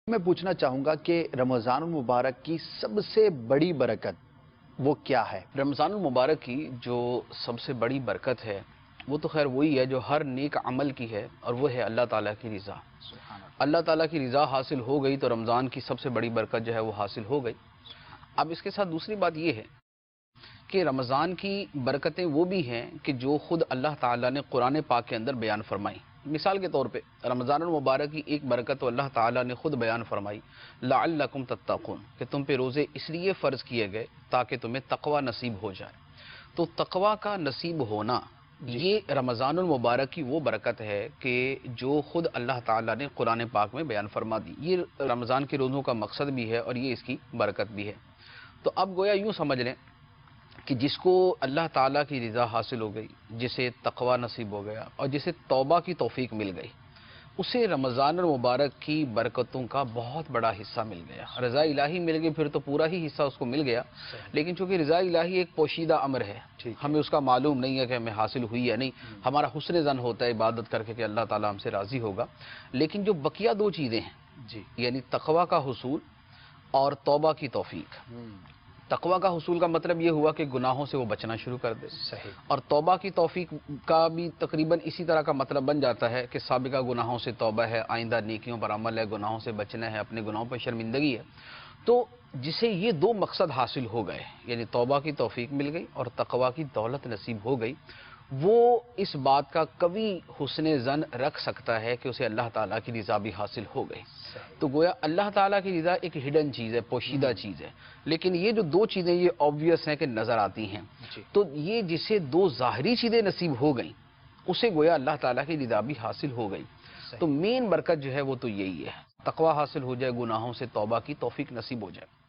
میں پوچھنا چاہوں گا کہ رمضان المبارک کی سب سے بڑی برکت وہ کیا ہے؟ رمضان المبارک کی جو سب سے بڑی برکت ہے وہ تو خیر وہی ہے جو ہر نیک عمل کی ہے، اور وہ ہے اللہ تعالیٰ کی رضا۔ اللہ تعالیٰ کی رضا حاصل ہو گئی تو رمضان کی سب سے بڑی برکت جو ہے وہ حاصل ہو گئی۔ اب اس کے ساتھ دوسری بات یہ ہے کہ رمضان کی برکتیں وہ بھی ہیں کہ جو خود اللہ تعالیٰ نے قرآن پاک کے اندر بیان فرمائی۔ مثال کے طور پہ رمضان المبارک کی ایک برکت تو اللہ تعالیٰ نے خود بیان فرمائی، لعلکم تتقون، کہ تم پہ روزے اس لیے فرض کیے گئے تاکہ تمہیں تقوی نصیب ہو جائے۔ تو تقوی کا نصیب ہونا یہ رمضان المبارک کی وہ برکت ہے کہ جو خود اللہ تعالیٰ نے قرآن پاک میں بیان فرما دی۔ یہ رمضان کے روزوں کا مقصد بھی ہے اور یہ اس کی برکت بھی ہے۔ تو اب گویا یوں سمجھ لیں کہ جس کو اللہ تعالیٰ کی رضا حاصل ہو گئی، جسے تقوی نصیب ہو گیا اور جسے توبہ کی توفیق مل گئی، اسے رمضان المبارک کی برکتوں کا بہت بڑا حصہ مل گیا۔ رضا الہی مل گئی پھر تو پورا ہی حصہ اس کو مل گیا، لیکن چونکہ رضا الہی ایک پوشیدہ امر ہے، ہمیں اس کا معلوم نہیں ہے کہ ہمیں حاصل ہوئی یا نہیں۔ ہمارا حسن ظن ہوتا ہے عبادت کر کے کہ اللہ تعالیٰ ہم سے راضی ہوگا، لیکن جو بقیہ دو چیزیں ہیں یعنی تقوی کا حصول اور توبہ کی توفیق۔ تقوی کا حصول کا مطلب یہ ہوا کہ گناہوں سے وہ بچنا شروع کر دے، اور توبہ کی توفیق کا بھی تقریباً اسی طرح کا مطلب بن جاتا ہے کہ سابقہ گناہوں سے توبہ ہے، آئندہ نیکیوں پر عمل ہے، گناہوں سے بچنا ہے، اپنے گناہوں پر شرمندگی ہے۔ تو جسے یہ دو مقصد حاصل ہو گئے، یعنی توبہ کی توفیق مل گئی اور تقوی کی دولت نصیب ہو گئی، وہ اس بات کا قوی حسن ظن رکھ سکتا ہے کہ اسے اللہ تعالیٰ کی رضا بھی حاصل ہو گئی۔ تو گویا اللہ تعالیٰ کی رضا ایک ہڈن چیز ہے، پوشیدہ چیز ہے، لیکن یہ جو دو چیزیں یہ آبویس ہیں کہ نظر آتی ہیں، تو یہ جسے دو ظاہری چیزیں نصیب ہو گئیں اسے گویا اللہ تعالیٰ کی رضا بھی حاصل ہو گئی۔ تو مین برکت جو ہے وہ تو یہی ہے، تقوی حاصل ہو جائے، گناہوں سے توبہ کی توفیق نصیب ہو جائے۔